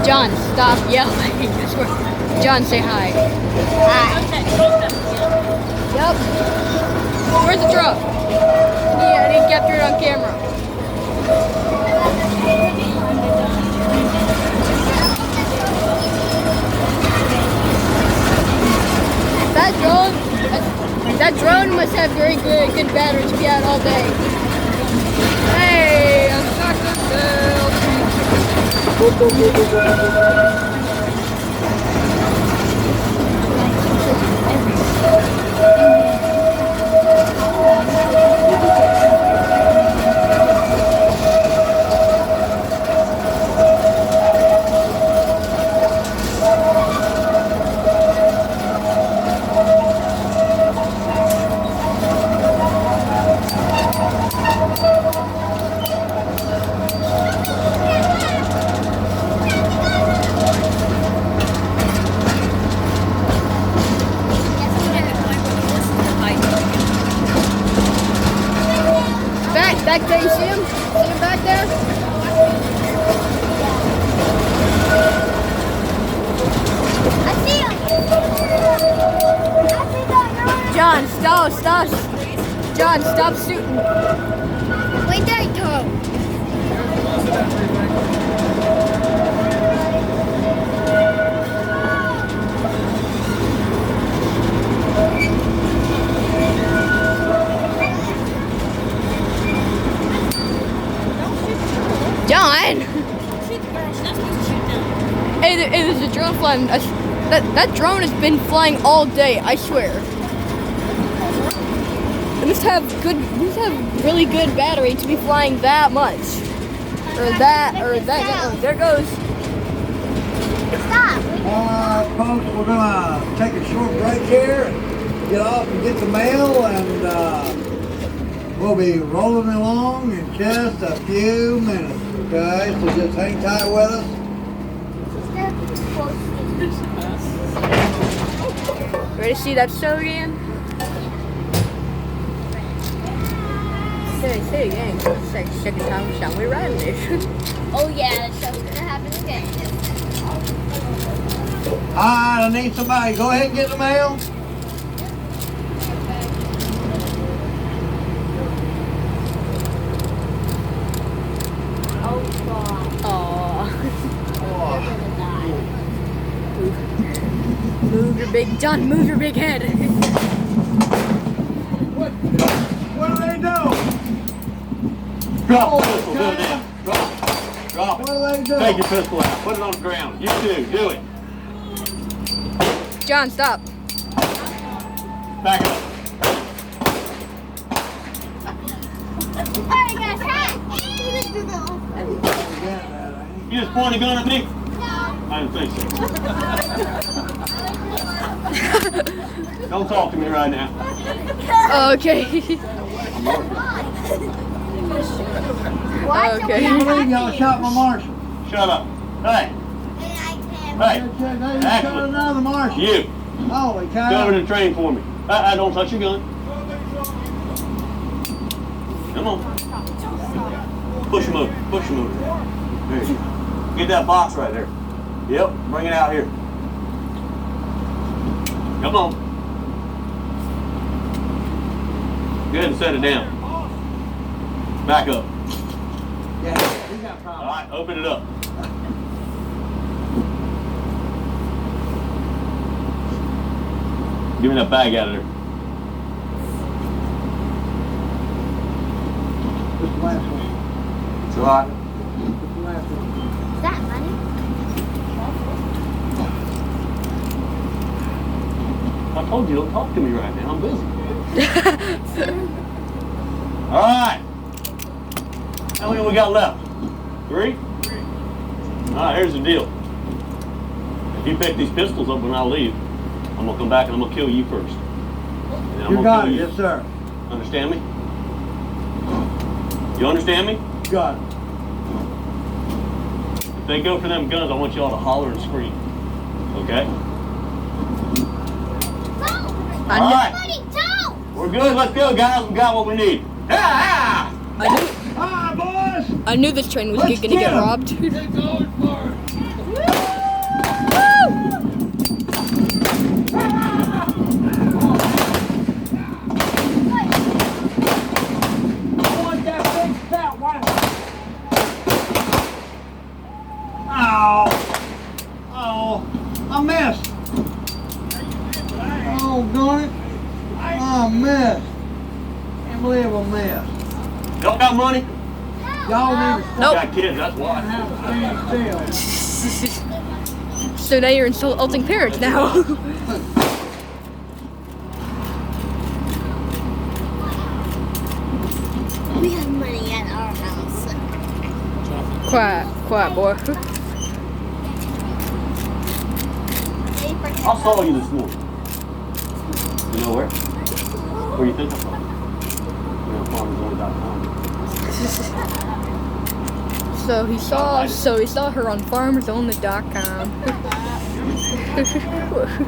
John, stop yelling. I swear. John, say hi. Hi. Yep. Where's the truck? Yeah, I didn't capture it on camera. That drone must have very good batteries to be out all day. Hey, I'm stuck still. Back there, you see him? See him back there? I see him. John, stop. John, stop shooting. Wait, there you go. John! Hey, there's a drone flying. That drone has been flying all day, I swear. It must have really good battery to be flying that much. Or that. Oh, there goes. Stop. Folks, we're gonna take a short break here, get off and get the mail, and we'll be rolling along in just a few minutes. Okay, so just hang tight with us. Ready to see that show again? Say again. It's like second time shall we ride this? Oh yeah, the show's gonna happen again. Alright, I need somebody. Go ahead and get the mail. John, move your big head. What do they do? Drop the pistol, do it now. Drop it. What do they do? Take your pistol out. Put it on the ground. You too. Do it. John, stop. Back up. Alright, guys, hat. You just pointed a gun at me? No. I didn't think so. Don't talk to me right now. Okay. Watch Okay. I can't believe y'all shot my marshal. Shut up. Hey, hey, They just shot another marshal. you. Holy Go over cow. and train for me. Don't touch your gun. Come on. Push him over. Push him over. There you go. Get that box right there. Yep. Bring it out here. Come on. Go ahead and set it down. Back up. Yeah, he got All problems. right. Open it up. Give me that bag out of there. Just the last one. It's all right. Just the last one. Is that money? I told you, don't talk to me right now. I'm busy. All right. How many we got left? 3? All right, here's the deal. If you pick these pistols up when I leave, I'm going to come back and I'm going to kill you first. And then I'm You gonna got kill it, you. yes sir. Understand me? You understand me? Got it. If they go for them guns, I want y'all to holler and scream. Okay? I All knew, right. Money, don't! We're good. Let's go, guys. We got what we need. Ah! Hi, boys. I knew this train was Let's gonna get get 'em. robbed. I want that big fat one. Oh. Oh. I missed. Oh, darn it. I missed. Can't believe I missed. Y'all got money? Y'all need to Nope. Got kids, that's why. have a stand still. So now you're insulting parents now. We have money at our house. Quiet, boy. I saw you this morning. You know where? Where you think I saw you? FarmersOnly.com. So he saw her on FarmersOnly.com.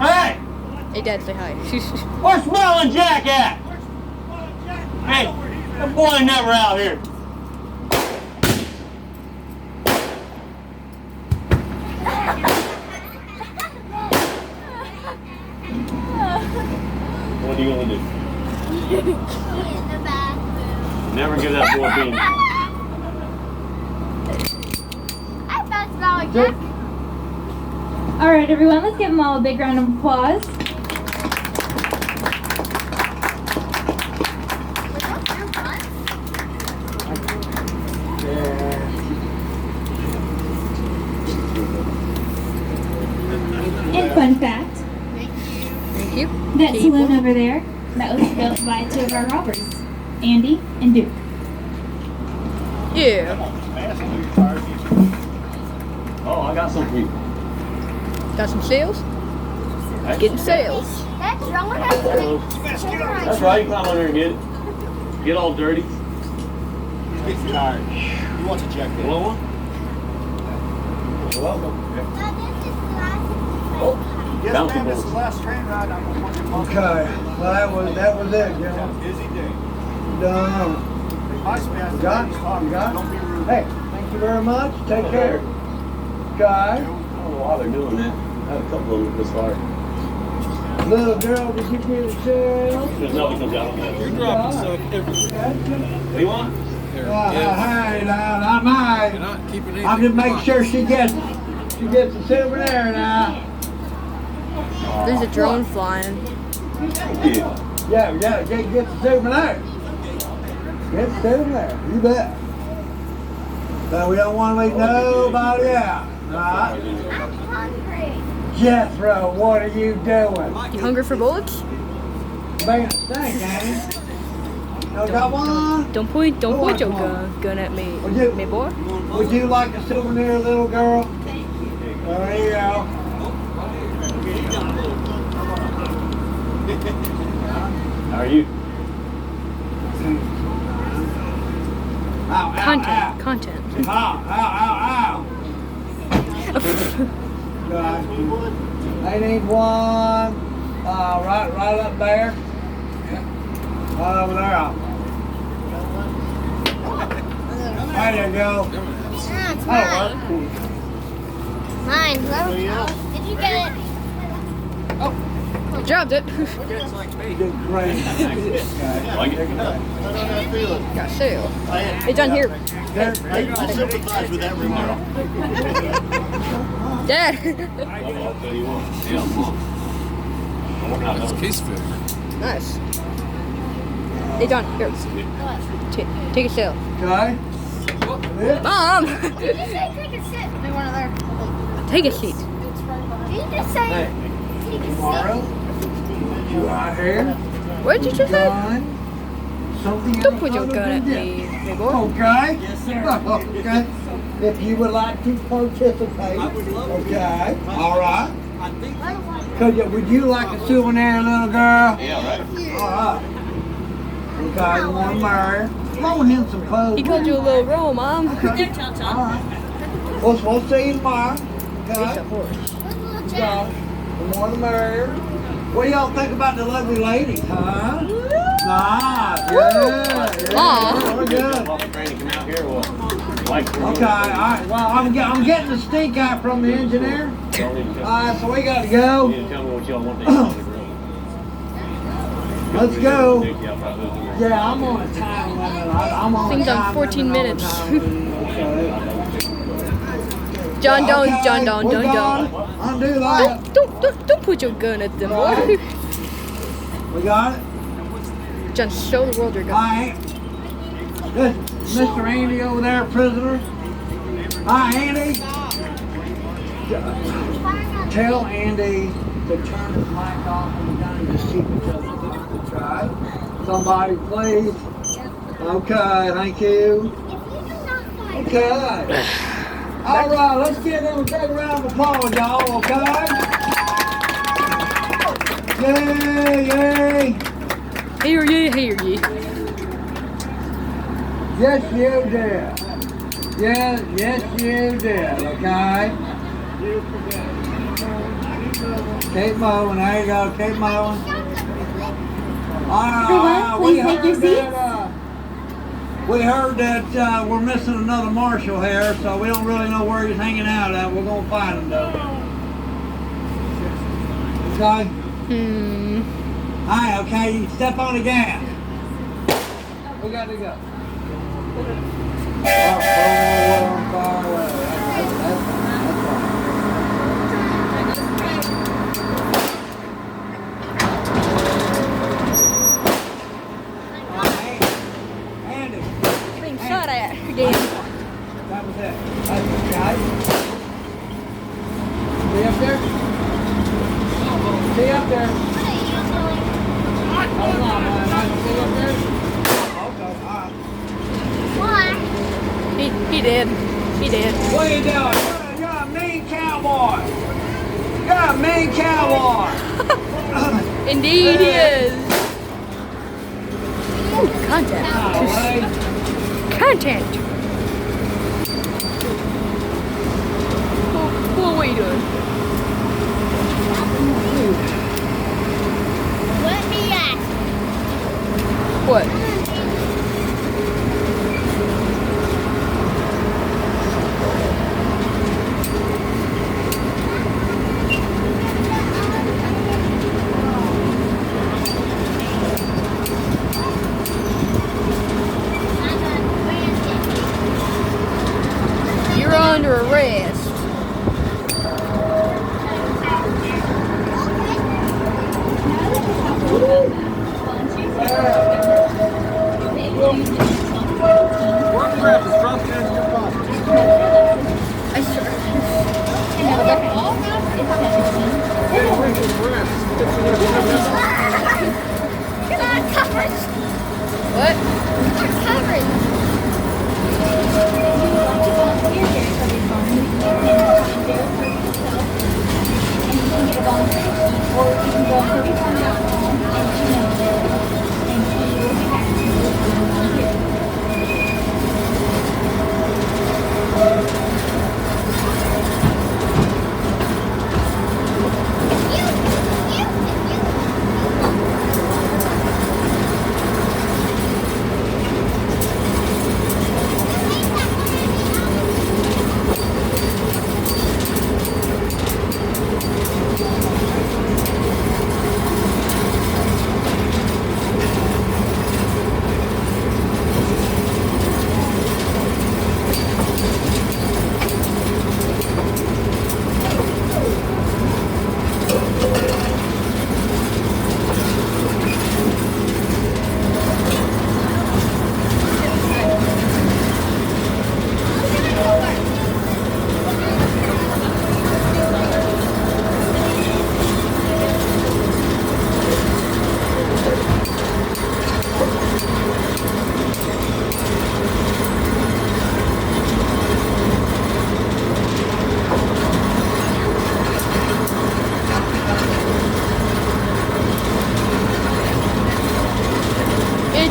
Hey! Hey, Dad, say hi. Where's Smiling Jack at? Hey, that boy ain't never out here. What are you gonna do? In the bathroom. Never give that boy beans. I found $1 Jack. All right, everyone, let's give them all a big round of applause. And fun fact, Thank you. that Keep saloon on. over there, that was built by 2 of our robbers, Andy and Duke. Yeah. Oh, I got some for you. Got some sales? Hey. Getting sales. That's wrong with Hello. that. That's right, you climb under and get it. Get all dirty. He's tired. He wants a jacket. You want one? You're welcome. Yes, Bouncy ma'am. This balls. is the last train ride. I'm going to want your Okay. Well, that was it, gentlemen. Busy day. Done. Nice man. You got it? You got Don't be it? rude. Hey, thank you very much. Take care. Guys, I don't know why they're doing that. I had a couple of them this far. little girl, did you get a sale? There's nothing comes out on that. You're dropping stuff What do you want? Hey, now, I'm high. I'm just making sure she gets a souvenir now. There's a drone flying. Yeah. Yeah, get the souvenir. Get the souvenir, you bet. But we don't want to leave nobody out, right? I'm hungry. Jethro, what are you doing? You hungry for bullets? Making a stink, ain't you? No, got one? Don't point your Come gun at me, Would you- me boy. Would you like a souvenir, little girl? There you go. How are you? Ow, ow, Content, content. ow. Ow, ow, ow, ow. They need one. Right up there. Right over there. There you go. That's That'll mine. work. Mine. Did you get it? You dropped it. You did great. Like it? Got sale. It's on here. I sympathize with that remark. Dad. I'll tell you what. Yeah, I'm on. I'm working out another Case fit. Nice. Hey John, here. Take a sale. Okay. Mom. Did you say take a sit? Be one of their. Take a seat. Did you just say Hey, take a tomorrow, you out here, What did you just say? done something Don't else put your other gun than at this. me, me boy. Okay? Yes, sir. Okay. If you would like to participate, okay? All right. Would you like a souvenir, little girl? Yeah, right. All right. Okay, you want to marry? Loan him some clothes. He called you a little girl, Mom. All right. We'll see you tomorrow. It's a Okay? horse. So, the more the merrier. What do y'all think about the lovely ladies, huh? Nice. Yeah. Aw. We're good. While the training come out here, or what? Like, Okay, all right. Well, I'm getting the stink eye from the engineer. Y'all need to All right, so we got to go. You need to tell me what y'all want to eat on the grill. Let's go. Dick you out right with it. Yeah, I'm on a time limit. I'm on Things a on time 14 limit minutes. all the time. Okay. John, don't. Okay, we got it. Undo that. Don't put your gun at them, boy. We got it. John, show the world your gun. Hi. This Mr. Andy over there, prisoner. Hi, Andy. Tell Andy to turn his mic off when he's done and just keep it to the try. Somebody, please. Okay, thank you. Okay. All right, let's give them a big round of applause, y'all, okay? Yay, yay. Hear ye, hear ye. Yes, you did. Yes, you did, okay? Keep moving, there you go, keep moving. Everyone, please take your seats. We heard that we're missing another marshal here, so we don't really know where he's hanging out at. We're gonna find him though. Okay? Alright, okay, you step on the gas. We got to go. Andy, Being shot at again. that was it. That's it, guys. See up there? See up there? Hold on, man. See up there? Okay, all right. Why? He did. He did. What are you doing? You're a mean cowboy. You're a mean cowboy. Indeed he is. Ooh, content. Golly. Content. What are you doing? Let me ask. What? You're under arrest.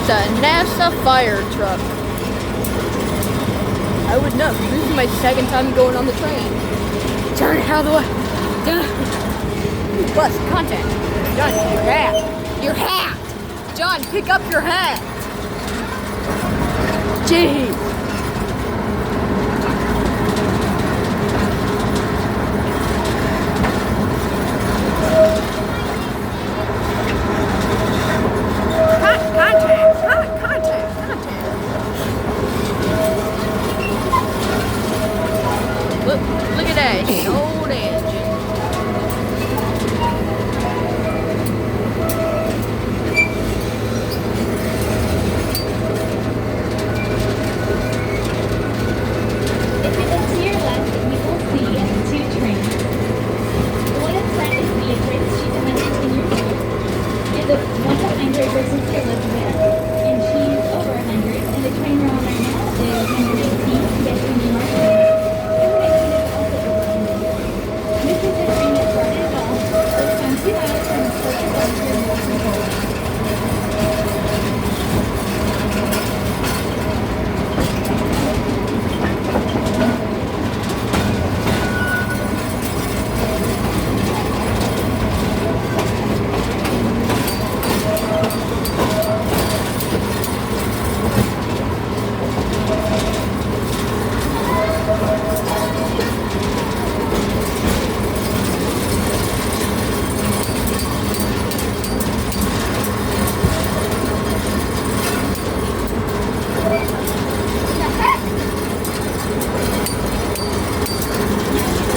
It's a NASA fire truck. I would know. This is my second time going on the train. Turn it out of the way. Bus contact. John, your hat. Your hat. John, pick up your hat. Jeez. Look at that, it's an old engine. If you look to your left, you will see 2 trains. The one in front is Beatrice, she's 110 years old. And the one behind her is her sister Elizabeth, and she's over 100. And the train we're on right now is number 18, get to New York. This is the train that started it all. First on 2 miles from Portland to Milton, Poland.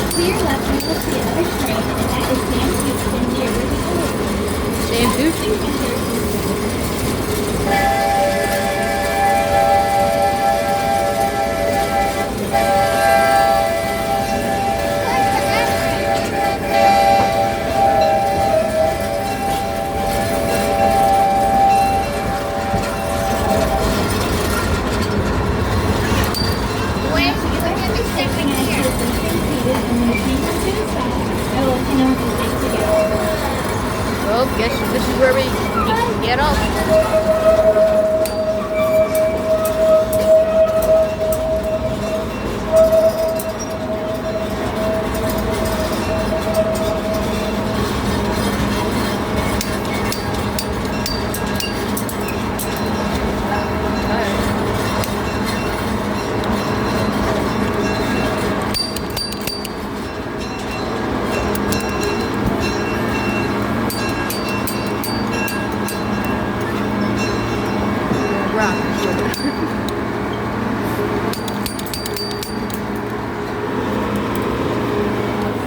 To your left, you will see another train, and that is Sam Houston, the original. Sam Houston? Stepping as she is completed, and when the train comes to the stop, I will let you know if it's safe to go. Well, guess this is where we can get off.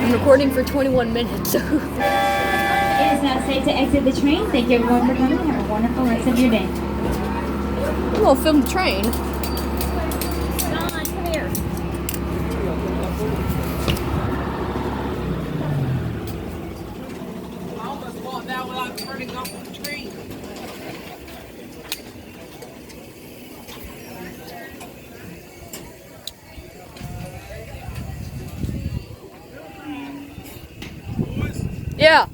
I'm recording for 21 minutes. It is now safe to exit the train. Thank you everyone for coming. Have a wonderful rest of your day. We'll film the train. John, come here. I almost walked out without turning off the tree. Yeah.